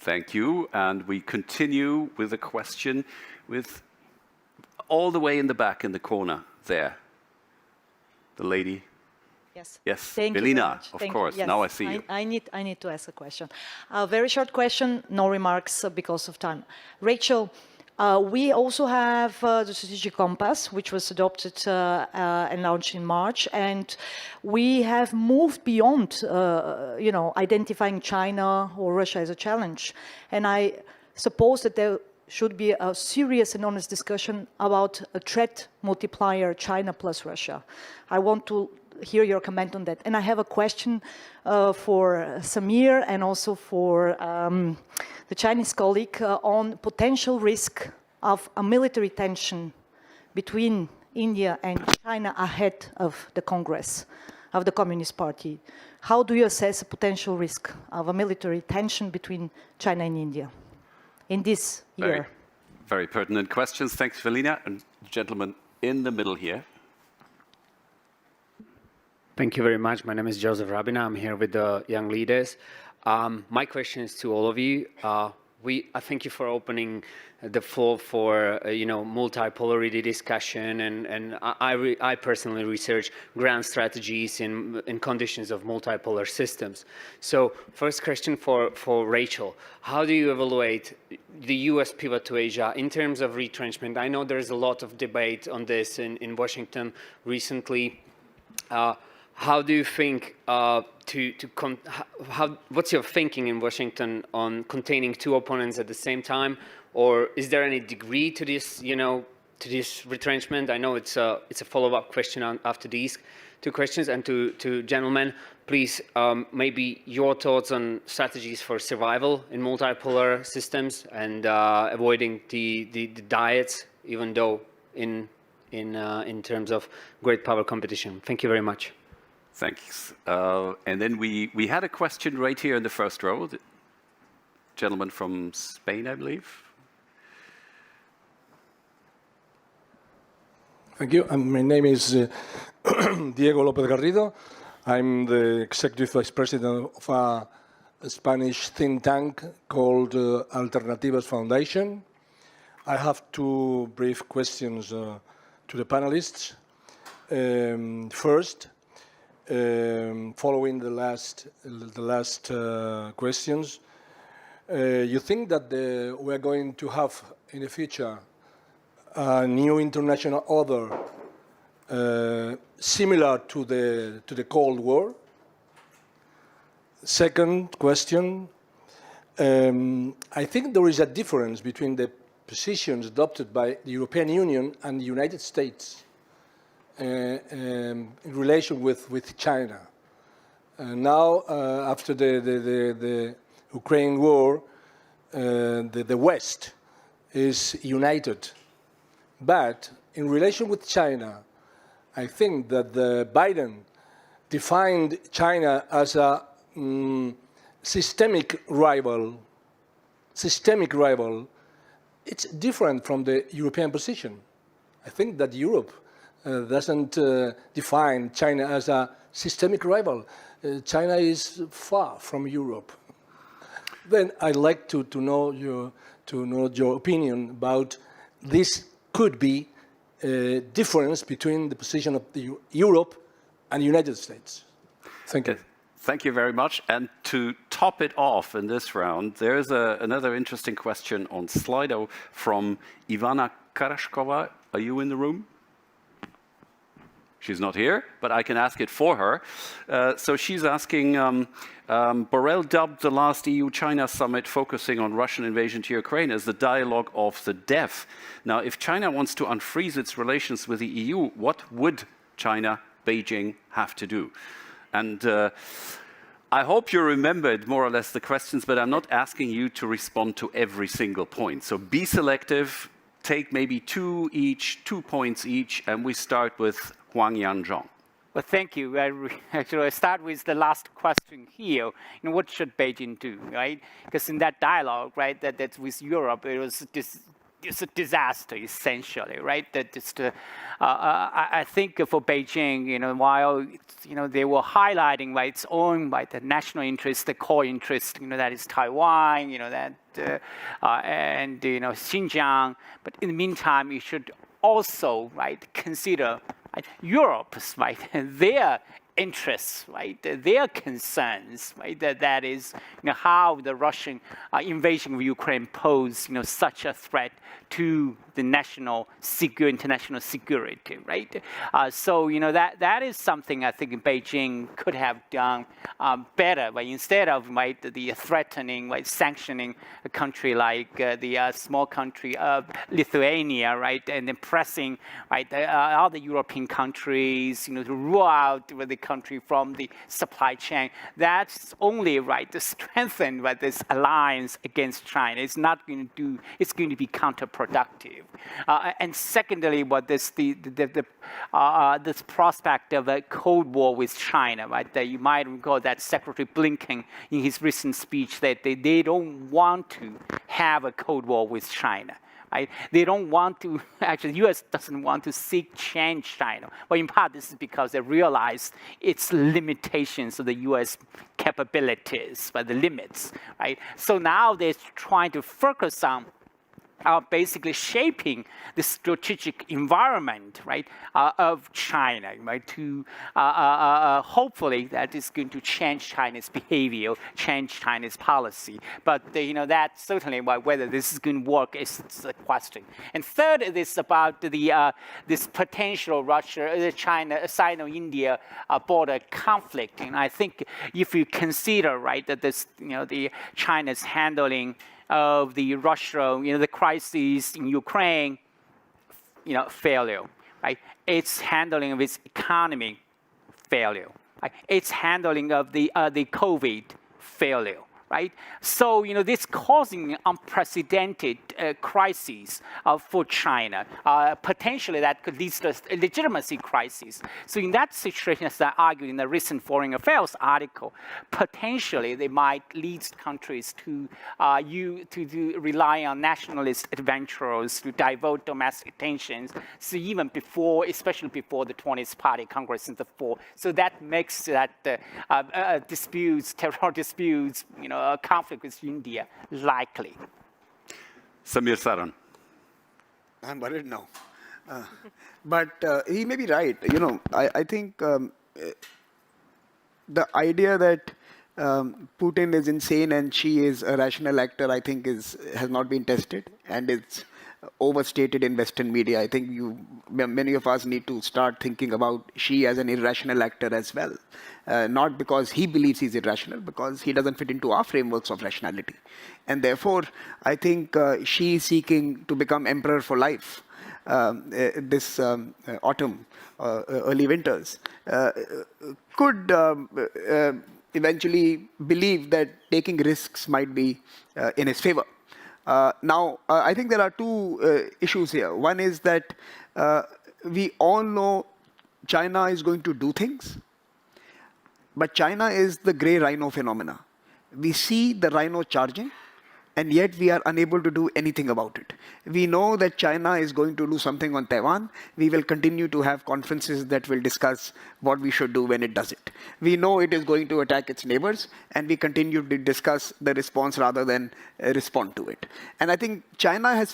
Thank you. And we continue with a question with all the way in the back in the corner there. The lady. Yes. Yes. Thank you Belina, very much. of Thank course. you. Yes. Now I see you. I need to ask a question. A very short question, no remarks because of time. Rachel, we also have the strategic compass, which was adopted and launched in March, and we have moved beyond, identifying China or Russia as a challenge. And I suppose that there should be a serious and honest discussion about a threat multiplier, China plus Russia. I want to hear your comment on that. And I have a question for Samir and also for the Chinese colleague on potential risk of a military tension between India and China ahead of the Congress of the Communist Party. How do you assess a potential risk of a military tension between China and India in this year? Very pertinent questions. Thanks, Velina. And gentleman in the middle here. Thank you very much. My name is Joseph Rabina. I'm here with the young leaders. My question is to all of you. I thank you for opening the floor for multipolarity discussion, and I personally research grand strategies in conditions of multipolar systems. So first question for Rachel: how do you evaluate the U.S. pivot to Asia in terms of retrenchment? I know there's a lot of debate on this in Washington recently. How do you think what's your thinking in Washington on containing two opponents at the same time, or is there any degree to this, to this retrenchment? I know it's a follow-up question after these two questions. And to gentlemen, please, maybe your thoughts on strategies for survival in multipolar systems and avoiding the diets, even though in terms of great power competition. Thank you very much. Thanks. And then we had a question right here in the first row. The gentleman from Spain, I believe. Thank you. My name is Diego Lopez Garrido. I'm the executive vice president of a Spanish think tank called Alternativas Foundation. I have two brief questions to the panelists. First, following the last questions, you think that we're going to have in the future a new international order similar to the Cold War? Second question, I think there is a difference between the positions adopted by the European Union and the United States in relation with China. Now, after the Ukraine war, the West is united. But in relation with China, I think that Biden defined China as a systemic rival. It's different from the European position. I think that Europe doesn't define China as a systemic rival. China is far from Europe. Then I'd like to know your opinion about this. Could be a difference between the position of Europe and the United States. Thank you. Thank you very much. And to top it off in this round, there's another interesting question on Slido from Ivana Karashkova. Are you in the room? She's not here, but I can ask it for her. So she's asking, Borrell dubbed the last EU-China summit focusing on Russian invasion to Ukraine as the dialogue of the deaf. Now, if China wants to unfreeze its relations with the EU, what would China, Beijing, have to do? And I hope you remembered more or less the questions, but I'm not asking you to respond to every single point. So be selective, take maybe 2 points each, and we start with Huang Yanzhong. Well, thank you. I start with the last question here. What should Beijing do, right? Because in that dialogue, right, that's with Europe, it was it's a disaster, essentially, right? I think for Beijing, while they were highlighting by its own, by the national interest, the core interest, that is Taiwan, and Xinjiang. But in the meantime, you should also, right, consider Europe's, right, their interests, right? Their concerns, right? That is, how the Russian invasion of Ukraine posed, such a threat to the international security, right? So, that is something I think Beijing could have done better, but instead of, right, the threatening, right, sanctioning a country like the small country of Lithuania, right, and then pressing, right, other European countries, to rule out the country from the supply chain. That's only, right, to strengthen, right, this alliance against China. It's not going to do. It's going to be counterproductive. And secondly, what this this prospect of a Cold War with China, right? You might recall that Secretary Blinken in his recent speech that they don't want to have a Cold War with China. Right? They don't want to, actually, the U.S. doesn't want to seek change China. Well, in part, this is because they realize its limitations of the U.S. capabilities, the limits, right? So now they're trying to focus on basically shaping the strategic environment, right, of China, right, to hopefully that is going to change China's behavior, change China's policy. But that certainly, whether this is going to work is a question. And third is about this potential China, Sino-India border conflict. And I think if you consider, right, that this, the China's handling of the Russia, the crisis in Ukraine, failure, right? Its handling of its economy, failure, right? Its handling of the COVID, failure, right? So, this causing unprecedented crises for China. Potentially that could lead to a legitimacy crisis. So in that situation, as I argued in the recent Foreign Affairs article, potentially they might lead countries to rely on nationalist adventurers to divert domestic tensions. So even before, especially before the 20th Party Congress in the fall. So that makes that disputes, terror disputes, a conflict with India likely. Samir, Saran. I'm worried now. But he may be right. I think the idea that Putin is insane and Xi is a rational actor, I think has not been tested, and it's overstated in Western media. I think many of us need to start thinking about Xi as an irrational actor as well. Not because he believes he's irrational, because he doesn't fit into our frameworks of rationality. And therefore, I think Xi is seeking to become emperor for life this autumn, early winters, could eventually believe that taking risks might be in his favor. Now, I think there are two issues here. One is that we all know China is going to do things, but China is the grey rhino phenomena. We see the rhino charging, and yet we are unable to do anything about it. We know that China is going to do something on Taiwan. We will continue to have conferences that will discuss what we should do when it does it. We know it is going to attack its neighbors, and we continue to discuss the response rather than respond to it. And I think China has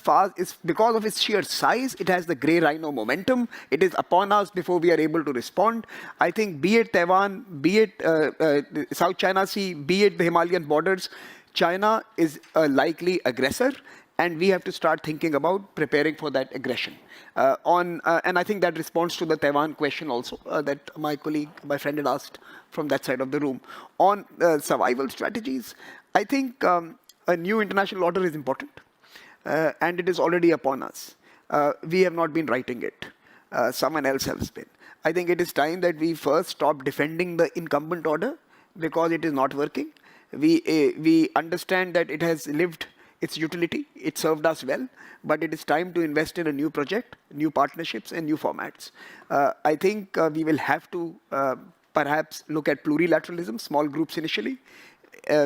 because of its sheer size, it has the grey rhino momentum. It is upon us before we are able to respond. I think be it Taiwan, be it South China Sea, be it the Himalayan borders, China is a likely aggressor, and we have to start thinking about preparing for that aggression. And I think that responds to the Taiwan question also that my friend had asked from that side of the room. On survival strategies, I think a new international order is important, and it is already upon us. We have not been writing it. Someone else has been. I think it is time that we first stop defending the incumbent order because it is not working. We understand that it has lived its utility, it served us well, but it is time to invest in a new project, new partnerships, and new formats. I think we will have to perhaps look at plurilateralism, small groups initially,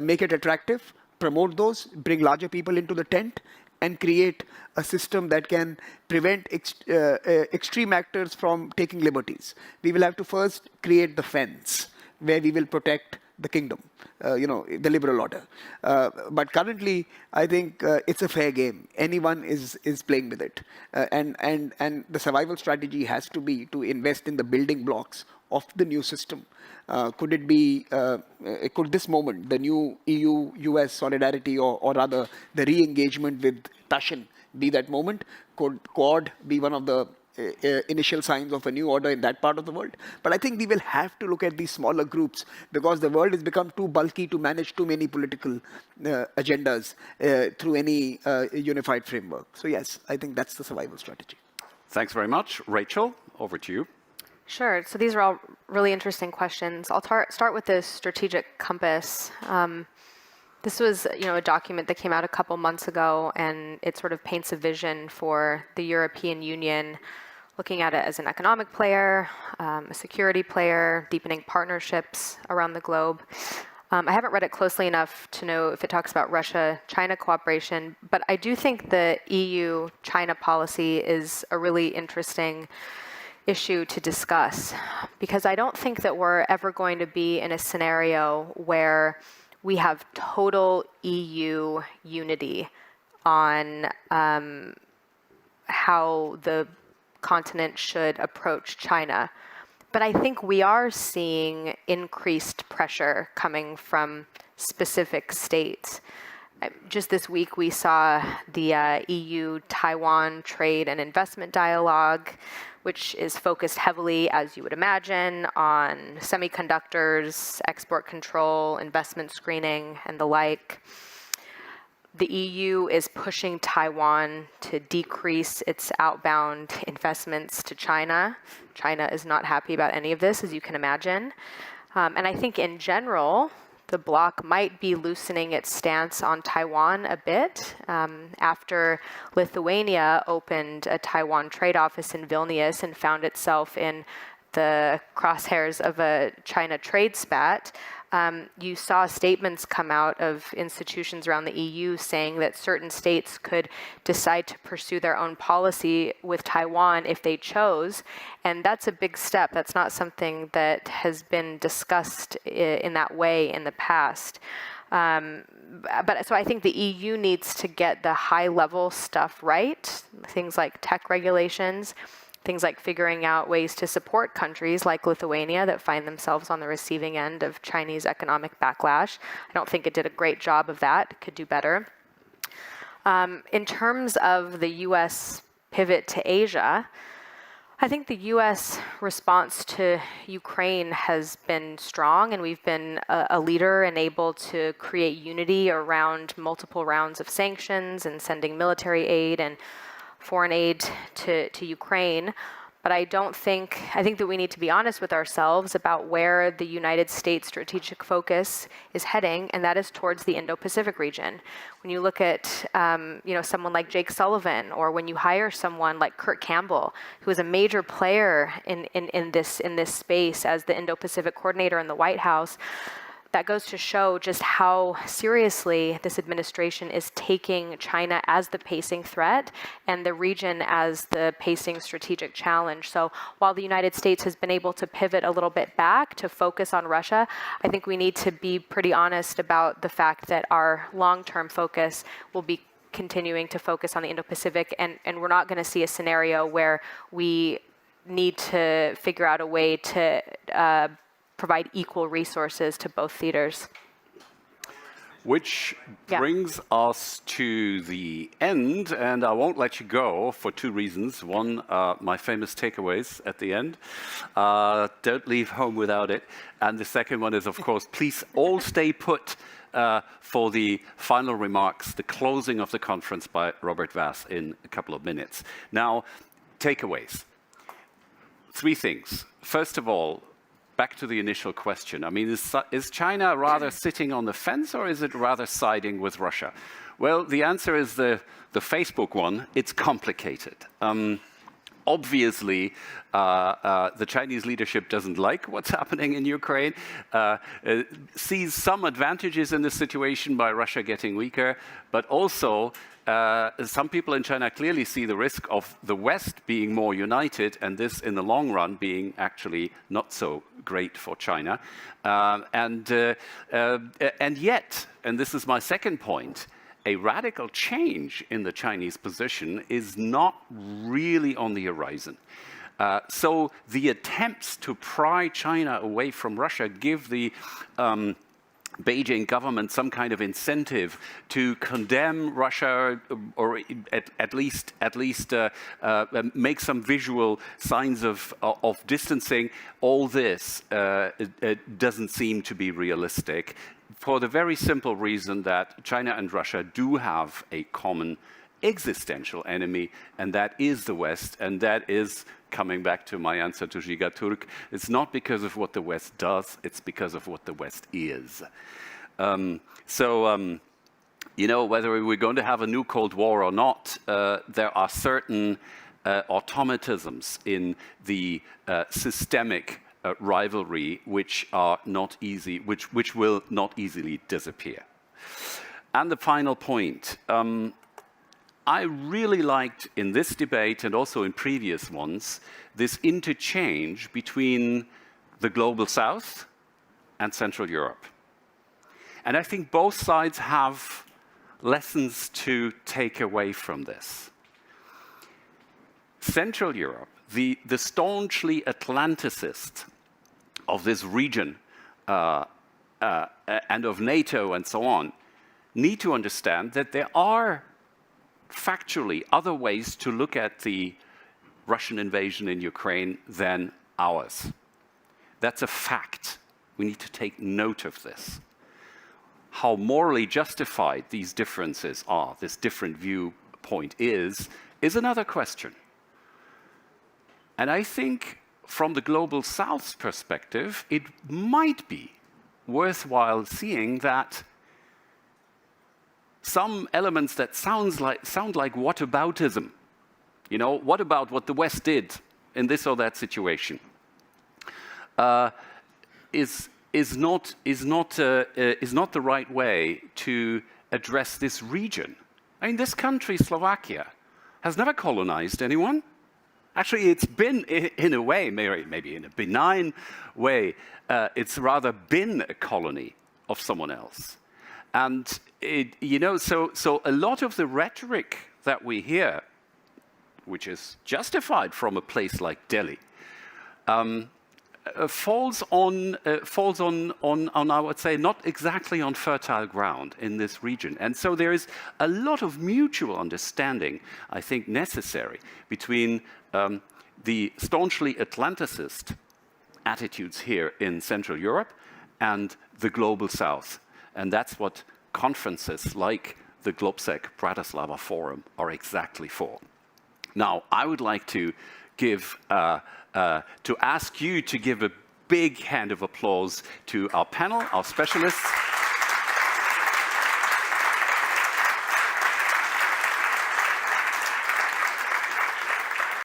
make it attractive, promote those, bring larger people into the tent, and create a system that can prevent extreme actors from taking liberties. We will have to first create the fence where we will protect the kingdom, the liberal order. But currently, I think it's a fair game. Anyone is playing with it. And the survival strategy has to be to invest in the building blocks of the new system? Could it be, could this moment, the new EU-US solidarity, or rather the re-engagement with Taschen be that moment? Could Quad be one of the initial signs of a new order in that part of the world? But I think we will have to look at these smaller groups because the world has become too bulky to manage too many political agendas through any unified framework. So yes, I think that's the survival strategy. Thanks very much. Rachel, over to you. Sure. So these are all really interesting questions. I'll start with the strategic compass. This was, a document that came out a couple months ago, and it sort of paints a vision for the European Union, looking at it as an economic player, a security player, deepening partnerships around the globe. I haven't read it closely enough to know if it talks about Russia-China cooperation, but I do think the EU-China policy is a really interesting issue to discuss, because I don't think that we're ever going to be in a scenario where we have total EU unity on how the continent should approach China. But I think we are seeing increased pressure coming from specific states. Just this week, we saw the EU-Taiwan trade and investment dialogue, which is focused heavily, as you would imagine, on semiconductors, export control, investment screening, and the like. The EU is pushing Taiwan to decrease its outbound investments to China. China is not happy about any of this, as you can imagine. And I think in general, the bloc might be loosening its stance on Taiwan a bit after Lithuania opened a Taiwan trade office in Vilnius and found itself in the crosshairs of a China trade spat. You saw statements come out of institutions around the EU saying that certain states could decide to pursue their own policy with Taiwan if they chose. And that's a big step. That's not something that has been discussed in that way in the past. But so I think the EU needs to get the high-level stuff right, things like tech regulations, things like figuring out ways to support countries like Lithuania that find themselves on the receiving end of Chinese economic backlash. I don't think it did a great job of that. It could do better. In terms of the US pivot to Asia, I think the US response to Ukraine has been strong, and we've been a leader and able to create unity around multiple rounds of sanctions and sending military aid and foreign aid to Ukraine. But I think that we need to be honest with ourselves about where the United States strategic focus is heading, and that is towards the Indo-Pacific region. When you look at someone like Jake Sullivan, or when you hire someone like Kurt Campbell, who is a major player in this space as the Indo-Pacific coordinator in the White House, that goes to show just how seriously this administration is taking China as the pacing threat and the region as the pacing strategic challenge. So while the United States has been able to pivot a little bit back to focus on Russia, I think we need to be pretty honest about the fact that our long-term focus will be continuing to focus on the Indo-Pacific, and we're not going to see a scenario where we need to figure out a way to provide equal resources to both theaters. Which brings us to the end, and I won't let you go for two reasons. One, my famous takeaways at the end. Don't leave home without it. And the second one is, of course, please all stay put for the final remarks, the closing of the conference by Robert Vass in a couple of minutes. Now, takeaways. Three things. First of all, back to the initial question. I mean, is China rather sitting on the fence, or is it rather siding with Russia? Well, the answer is the Facebook one. It's complicated. Obviously, the Chinese leadership doesn't like what's happening in Ukraine, sees some advantages in the situation by Russia getting weaker, but also some people in China clearly see the risk of the West being more united, and this in the long run being actually not so great for China. And yet, and this is my second point, a radical change in the Chinese position is not really on the horizon. So the attempts to pry China away from Russia give the Beijing government some kind of incentive to condemn Russia, or at least make some visual signs of distancing. All this doesn't seem to be realistic, for the very simple reason that China and Russia do have a common existential enemy, and that is the West, and that is, coming back to my answer to Gigaturk, it's not because of what the West does, it's because of what the West is. You know, whether we're going to have a new Cold War or not, there are certain automatisms in the systemic rivalry which are not easy, which will not easily disappear. And the final point, I really liked in this debate and also in previous ones, this interchange between the global South and Central Europe. And I think both sides have lessons to take away from this. Central Europe, the staunchly Atlanticist of this region and of NATO and so on, need to understand that there are factually other ways to look at the Russian invasion in Ukraine than ours. That's a fact. We need to take note of this. How morally justified these differences are, this different viewpoint is another question. And I think from the global South's perspective, it might be worthwhile seeing that some elements that sound like whataboutism, you know, what about what the West did in this or that situation, is not the right way to address this region. I mean, this country, Slovakia, has never colonized anyone. Actually, it's been, in a way, maybe in a benign way, it's rather been a colony of someone else. And, you know, so a lot of the rhetoric that we hear, which is justified from a place like Delhi, falls on, I would say, not exactly on fertile ground in this region. And so there is a lot of mutual understanding, I think, necessary between the staunchly Atlanticist attitudes here in Central Europe and the global South. And that's what conferences like the Globsec Bratislava Forum are exactly for. Now, I would like to ask you to give a big hand of applause to our panel, our specialists.